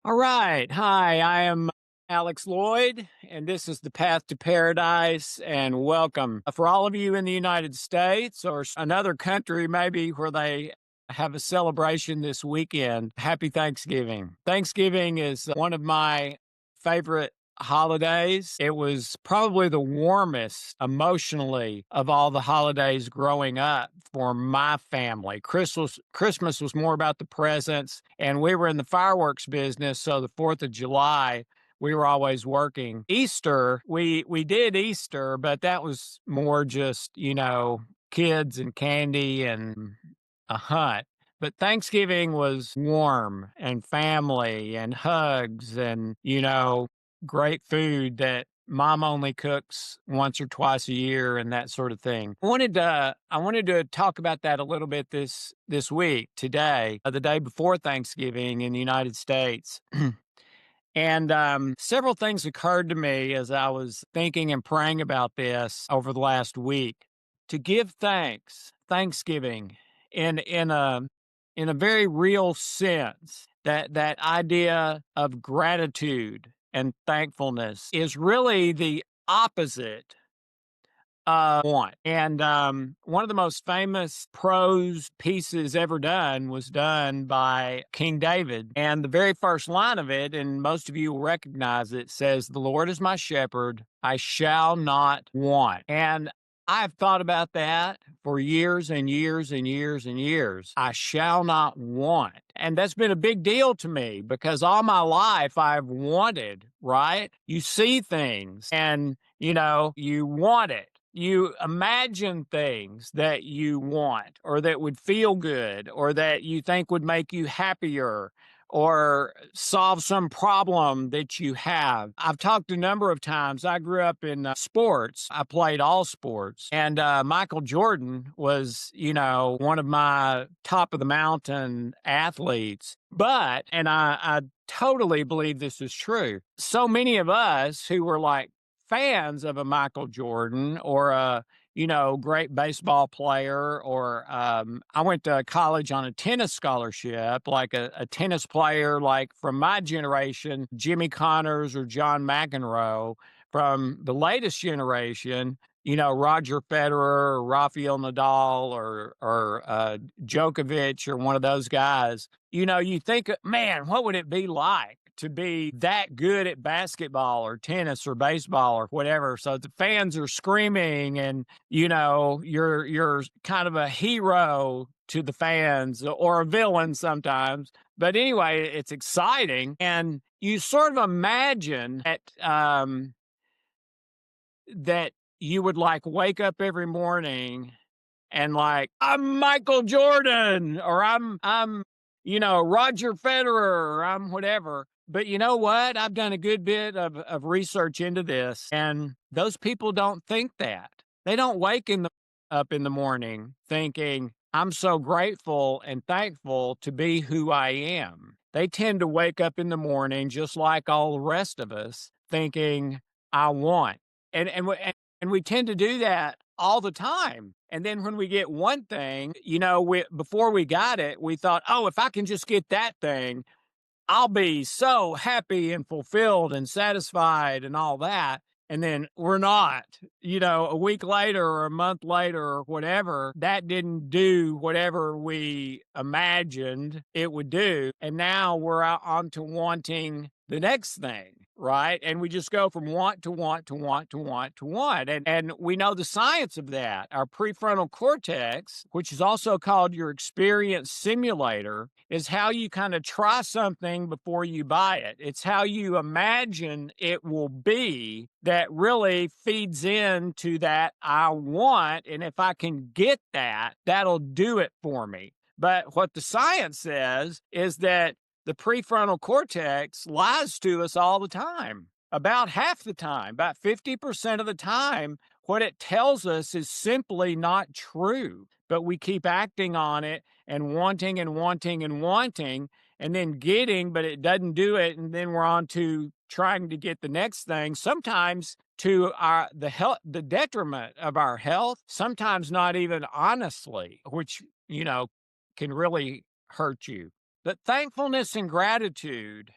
All right. Hi, I am Alex Loyd, and this is the Path to Paradise. And welcome for all of you in the United States or another country, maybe where they have a celebration this weekend. Happy Thanksgiving. Thanksgiving is one of my favorite holidays. It was probably the warmest emotionally of all the holidays growing up for my family. Christmas was more about the presents, and we were in the fireworks business, so the 4th of July we were always working. Easter, we did Easter, but that was more just, kids and candy and a hunt. But Thanksgiving was warm and family and hugs and, great food that mom only cooks once or twice a year and that sort of thing. I wanted to talk about that a little bit this week, today, the day before Thanksgiving in the United States. And several things occurred to me as I was thinking and praying about this over the last week. To give thanks, Thanksgiving, in a very real sense, that idea of gratitude and thankfulness is really the opposite want. And one of the most famous prose pieces ever done was done by King David. And the very first line of it, and most of you will recognize it, says, "The Lord is my shepherd, I shall not want." And I've thought about that for years and years and years and years. I shall not want. And that's been a big deal to me because all my life I've wanted, right? You see things and, you want it. You imagine things that you want or that would feel good or that you think would make you happier or solve some problem that you have. I've talked a number of times. I grew up in sports. I played all sports. And Michael Jordan was, one of my top of the mountain athletes. But, and I totally believe this is true, so many of us who were like fans of a Michael Jordan or a great baseball player, or I went to college on a tennis scholarship, like a tennis player, like from my generation, Jimmy Connors or John McEnroe. From the latest generation, Roger Federer or Rafael Nadal or Djokovic or one of those guys. You think, man, what would it be like to be that good at basketball or tennis or baseball or whatever? So the fans are screaming and, you're kind of a hero to the fans or a villain sometimes. But anyway, it's exciting. And you sort of imagine that you would like wake up every morning and like, I'm Michael Jordan, or I'm Roger Federer, or I'm whatever. But you know what? I've done a good bit of research into this, and those people don't think that. They don't up in the morning thinking, I'm so grateful and thankful to be who I am. They tend to wake up in the morning just like all the rest of us, thinking, I want. And we tend to do that all the time. And then when we get one thing, before we got it, we thought, oh, if I can just get that thing, I'll be so happy and fulfilled and satisfied and all that. And then we're not, a week later or a month later or whatever, that didn't do whatever we imagined it would do. And now we're out on to wanting the next thing. Right. And we just go from want to want to want to want to want. And we know the science of that. Our prefrontal cortex, which is also called your experience simulator, is how you kind of try something before you buy it. It's how you imagine it will be that really feeds into that I want. And if I can get that, that'll do it for me. But what the science says is that the prefrontal cortex lies to us all the time. About half the time, about 50% of the time, what it tells us is simply not true. But we keep acting on it and wanting and wanting and wanting and then getting, but it doesn't do it. And then we're on to trying to get the next thing, sometimes to the detriment of our health, sometimes not even honestly, which, can really hurt you. But thankfulness and gratitude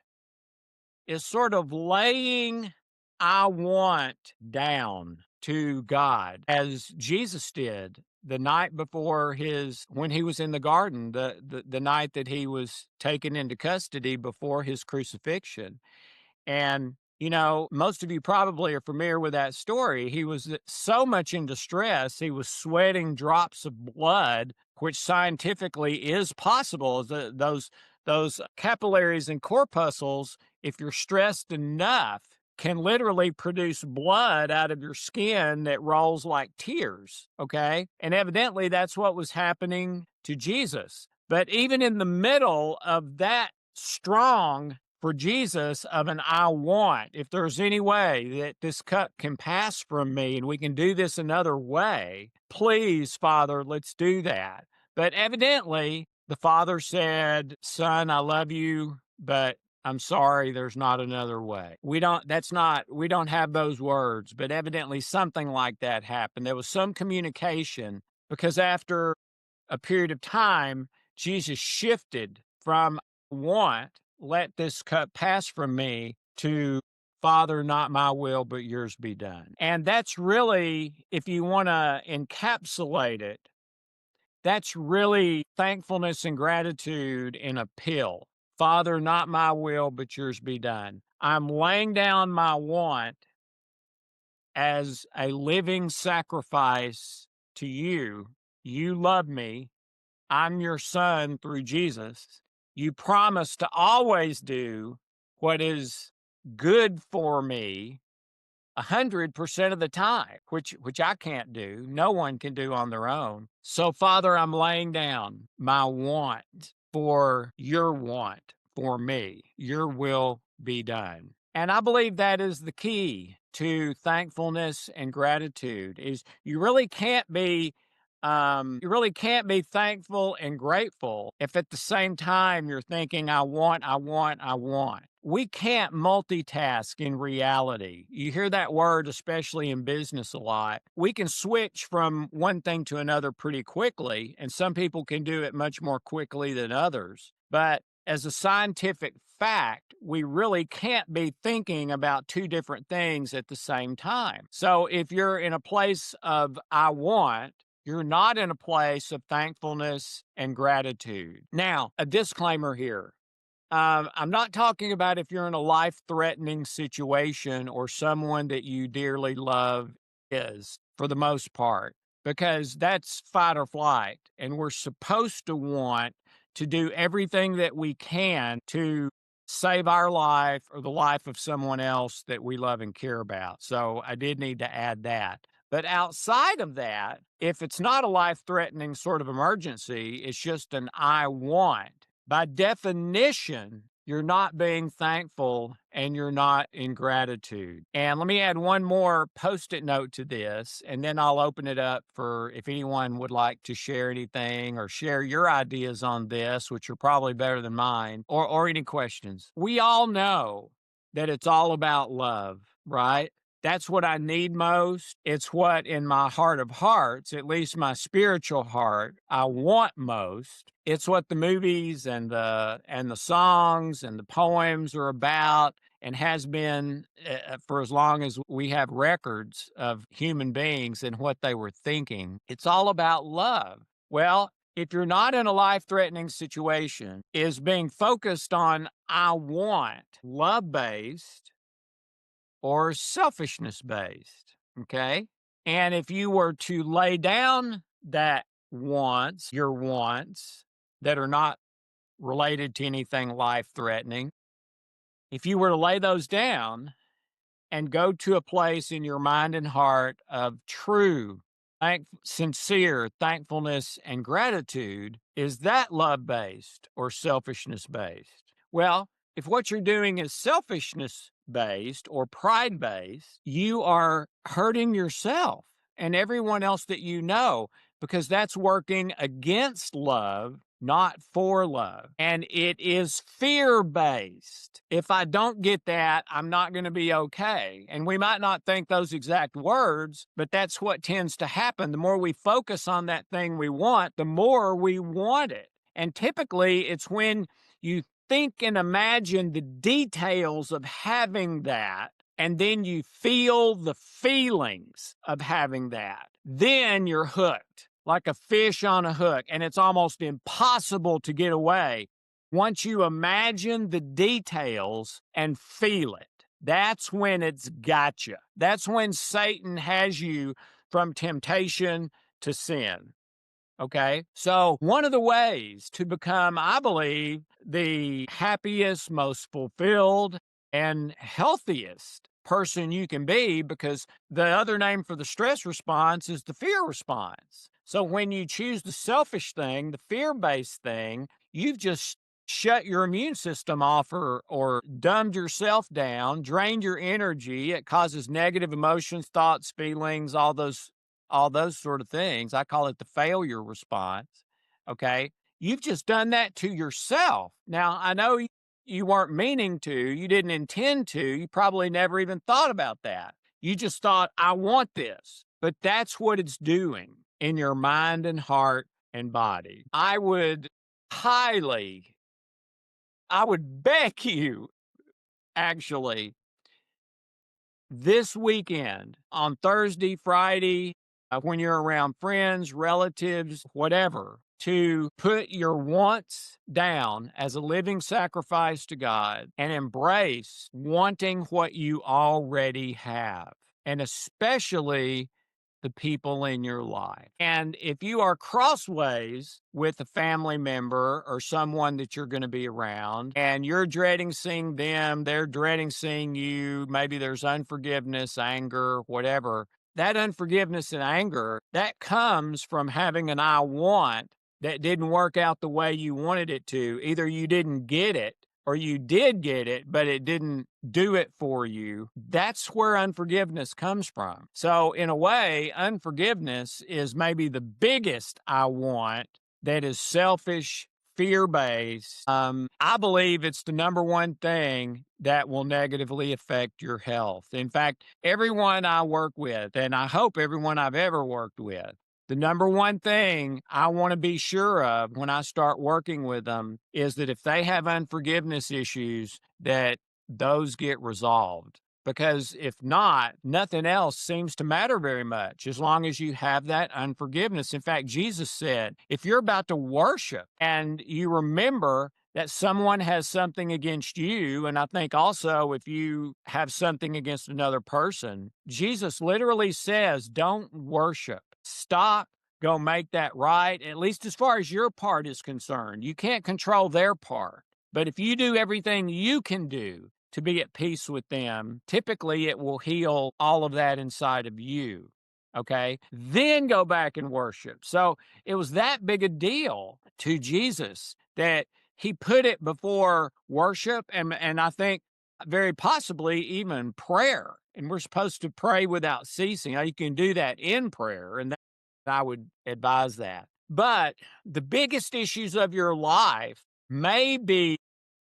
is sort of laying I want down to God as Jesus did the night before when he was in the garden, the night that he was taken into custody before his crucifixion. And, most of you probably are familiar with that story. He was so much in distress, he was sweating drops of blood, which scientifically is possible. Those capillaries and corpuscles, if you're stressed enough, can literally produce blood out of your skin that rolls like tears. Okay. And evidently that's what was happening to Jesus. But even in the middle of that strong for Jesus of an I want, if there's any way that this cup can pass from me and we can do this another way, please, Father, let's do that. But evidently, the father said, Son, I love you, but I'm sorry, there's not another way. We don't have those words, but evidently something like that happened. There was some communication because after a period of time, Jesus shifted from want, let this cup pass from me, to Father, not my will, but yours be done. And that's really, if you want to encapsulate it, that's really thankfulness and gratitude in a pill. Father, not my will, but yours be done. I'm laying down my want as a living sacrifice to you. You love me. I'm your son through Jesus. You promise to always do what is good for me 100% of the time, which I can't do. No one can do on their own. So, Father, I'm laying down my want for your want for me. Your will be done. And I believe that is the key to thankfulness and gratitude is you really can't be thankful and grateful if at the same time you're thinking, I want, I want, I want. We can't multitask in reality. You hear that word, especially in business, a lot. We can switch from one thing to another pretty quickly, and some people can do it much more quickly than others. But as a scientific fact, we really can't be thinking about two different things at the same time. So if you're in a place of I want, you're not in a place of thankfulness and gratitude. Now, a disclaimer here. I'm not talking about if you're in a life-threatening situation or someone that you dearly love is, for the most part, because that's fight or flight, and we're supposed to want to do everything that we can to save our life or the life of someone else that we love and care about. So I did need to add that. But outside of that, if it's not a life-threatening sort of emergency, it's just an I want. By definition, you're not being thankful and you're not in gratitude. And let me add one more Post-it note to this, and then I'll open it up for if anyone would like to share anything or share your ideas on this, which are probably better than mine, or any questions. We all know that it's all about love, right? That's what I need most. It's what in my heart of hearts, at least my spiritual heart, I want most. It's what the movies and the songs and the poems are about and has been for as long as we have records of human beings and what they were thinking. It's all about love. Well, if you're not in a life-threatening situation, is being focused on I want, love-based, or selfishness based. Okay. And if you were to lay down your wants that are not related to anything life threatening, if you were to lay those down and go to a place in your mind and heart of true, sincere thankfulness and gratitude, is that love based or selfishness based? Well, if what you're doing is selfishness based or pride based, you are hurting yourself and everyone else that you know because that's working against love, not for love. And it is fear based. If I don't get that, I'm not going to be okay. And we might not think those exact words, but that's what tends to happen. The more we focus on that thing we want, the more we want it. And typically it's when you think and imagine the details of having that, and then you feel the feelings of having that, then you're hooked like a fish on a hook, and it's almost impossible to get away once you imagine the details and feel it. That's when it's gotcha. That's when Satan has you from temptation to sin. Okay. So, one of the ways to become, I believe, the happiest, most fulfilled, and healthiest person you can be, because the other name for the stress response is the fear response. So, when you choose the selfish thing, the fear based thing, you've just shut your immune system off, or dumbed yourself down, drained your energy. It causes negative emotions, thoughts, feelings, all those sort of things. I call it the failure response. Okay. You've just done that to yourself. Now, I know you weren't meaning to, you didn't intend to, you probably never even thought about that. You just thought, I want this. But that's what it's doing in your mind and heart and body. Highly, I would beg you, actually, this weekend on Thursday, Friday, when you're around friends, relatives, whatever, to put your wants down as a living sacrifice to God and embrace wanting what you already have. And especially the people in your life. And if you are crossways with a family member or someone that you're going to be around, and you're dreading seeing them, they're dreading seeing you, maybe there's unforgiveness, anger, whatever. That unforgiveness and anger, that comes from having an I want that didn't work out the way you wanted it to. Either you didn't get it, or you did get it, but it didn't do it for you. That's where unforgiveness comes from. So, in a way, unforgiveness is maybe the biggest I want that is selfish, fear based. I believe it's the number one thing that will negatively affect your health. In fact, everyone I work with, and I hope everyone I've ever worked with, the number one thing I want to be sure of when I start working with them is that if they have unforgiveness issues, that those get resolved. Because if not, nothing else seems to matter very much as long as you have that unforgiveness. In fact, Jesus said, if you're about to worship and you remember that someone has something against you, and I think also if you have something against another person, Jesus literally says, don't worship. Stop, go make that right, at least as far as your part is concerned. You can't control their part. But if you do everything you can do to be at peace with them, typically it will heal all of that inside of you. Okay. Then go back and worship. So it was that big a deal to Jesus that he put it before worship, and I think very possibly even prayer. And we're supposed to pray without ceasing. Now, you can do that in prayer, and I would advise that. But the biggest issues of your life may be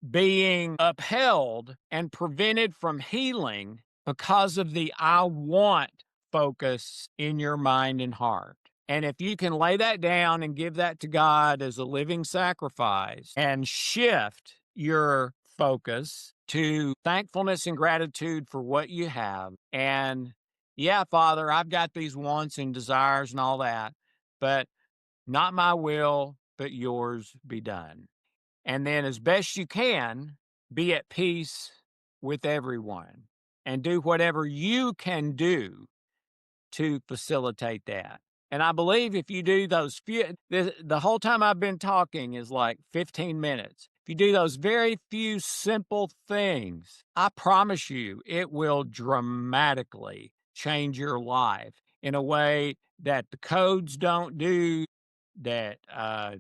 being upheld and prevented from healing because of the I want focus in your mind and heart. And if you can lay that down and give that to God as a living sacrifice and shift your focus to thankfulness and gratitude for what you have. And yeah, Father, I've got these wants and desires and all that, but not my will, but yours be done. And then, as best you can, be at peace with everyone and do whatever you can do to facilitate that. And I believe if you do those the whole time I've been talking is like 15 minutes. If you do those very few simple things, I promise you it will dramatically change your life in a way that the codes don't do, that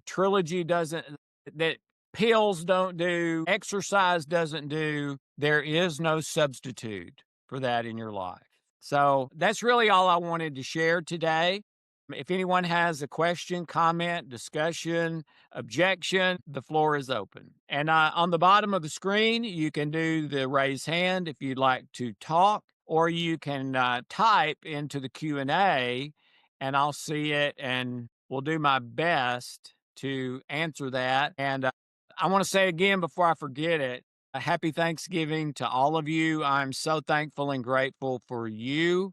trilogy doesn't, that pills don't do, exercise doesn't do. There is no substitute for that in your life. So that's really all I wanted to share today. If anyone has a question, comment, discussion, objection, the floor is open. And on the bottom of the screen, you can do the raise hand if you'd like to talk, or you can type into the Q&A, and I'll see it and will do my best to answer that. And I want to say again before I forget it, a happy Thanksgiving to all of you. I'm so thankful and grateful for you,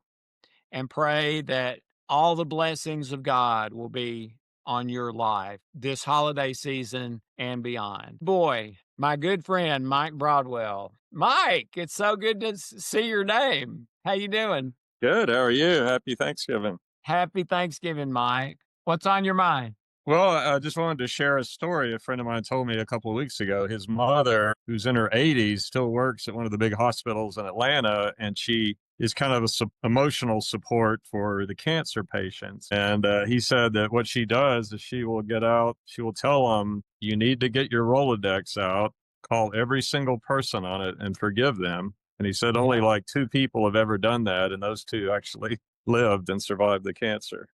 and pray that all the blessings of God will be on your life this holiday season and beyond. Boy, my good friend Mike Broadwell. Mike, it's so good to see your name. How you doing? Good. How are you? Happy Thanksgiving. Happy Thanksgiving, Mike. What's on your mind? Well, I just wanted to share a story a friend of mine told me a couple of weeks ago. His mother, who's in her 80s, still works at one of the big hospitals in Atlanta, and she is kind of a emotional support for the cancer patients. And he said that what she does is she will get out, she will tell them, you need to get your Rolodex out, call every single person on it, and forgive them. And he said only Yeah. like two people have ever done that, and those two actually lived and survived the cancer.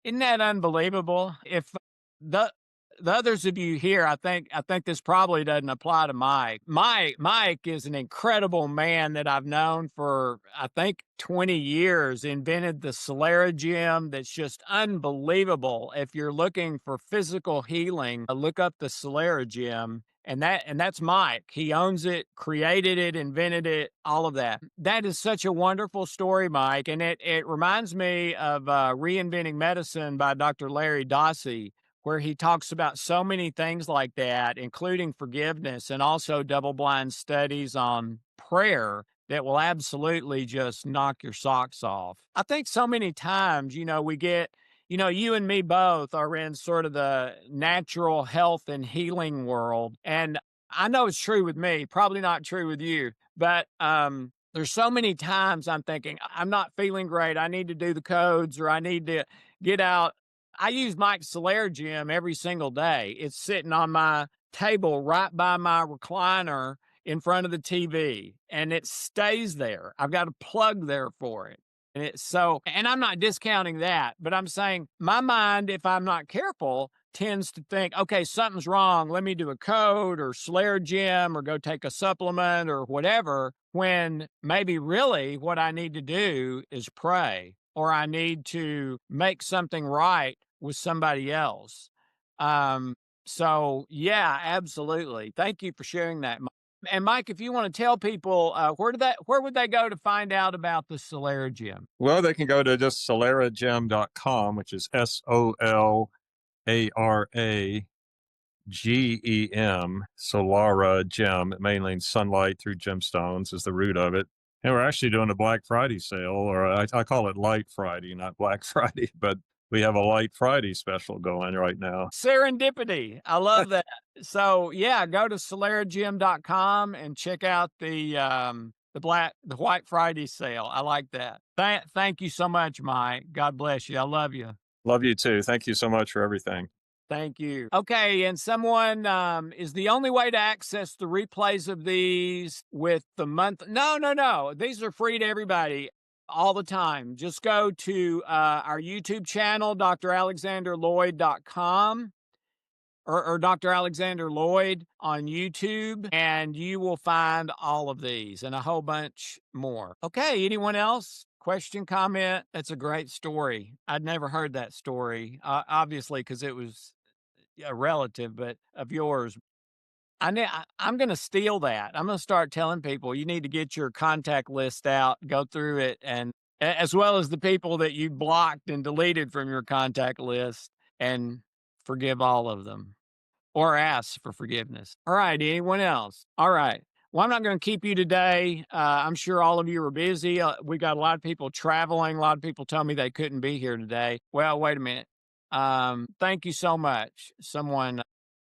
Isn't that unbelievable? If the the others of you here, I think this probably doesn't apply to Mike. Mike is an incredible man that I've known for I think 20 years. Invented the Solera gym that's just unbelievable. If you're looking for physical healing, look up the Solera gym. And that's Mike. He owns it, created it, invented it, all of that. That is such a wonderful story, Mike, and it reminds me of Reinventing Medicine by Dr. Larry Dossey, where he talks about so many things like that, including forgiveness and also double-blind studies on prayer that will absolutely just knock your socks off. I think so many times, we get you and me both are in sort of the natural health and healing world. And I know it's true with me, probably not true with you, but there's so many times I'm thinking, I'm not feeling great. I need to do the codes or I need to get out. I use Mike's Solaire gym every single day. It's sitting on my table right by my recliner in front of the TV, and it stays there. I've got a plug there for it. And I'm not discounting that, but I'm saying my mind, if I'm not careful, tends to think, okay, something's wrong. Let me do a code or Slayer gym or go take a supplement or whatever, when maybe really what I need to do is pray or I need to make something right with somebody else. Um, so yeah, absolutely. Thank you for sharing that. And Mike, if you want to tell people where would they go to find out about the Solera Gym? Well, they can go to just solaragem.com, which is SOLARAGEM, Solara Gem. It mainly means sunlight through gemstones is the root of it. And we're actually doing a Black Friday sale, or I call it Light Friday, not Black Friday, but we have a Light Friday special going right now. Serendipity. I love that. So yeah, go to solaragym.com and check out the White Friday sale. I like that. Thank you so much, Mike. God bless you. I love you. Love you too. Thank you so much for everything. Thank you. Okay, and someone is the only way to access the replays of these with the month. No, no, no. These are free to everybody all the time. Just go to our YouTube channel, dralexanderloyd.com or Dr. Alexander Loyd on YouTube, and you will find all of these and a whole bunch more. Okay, anyone else? Question, comment? That's a great story. I'd never heard that story, obviously, because it was a relative, but of yours. I'm going to steal that. I'm going to start telling people you need to get your contact list out, go through it, and as well as the people that you blocked and deleted from your contact list, and forgive all of them or ask for forgiveness. All right. Anyone else? All right. Well, I'm not going to keep you today. I'm sure all of you are busy. We got a lot of people traveling. A lot of people tell me they couldn't be here today. Well, wait a minute. Thank you so much. Someone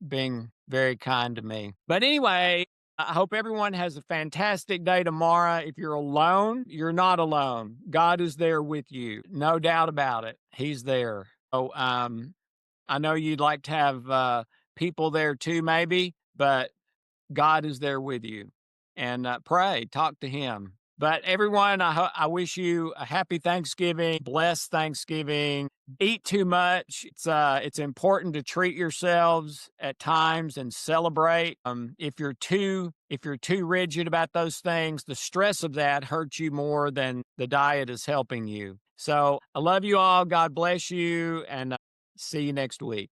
being very kind to me. But anyway, I hope everyone has a fantastic day tomorrow. If you're alone, you're not alone. God is there with you. No doubt about it. He's there. So, I know you'd like to have people there too, maybe, but God is there with you. And pray, talk to Him. But everyone, I wish you a happy Thanksgiving, blessed Thanksgiving. Eat too much. It's important to treat yourselves at times and celebrate. If you're too rigid about those things, the stress of that hurts you more than the diet is helping you. So I love you all. God bless you, and see you next week.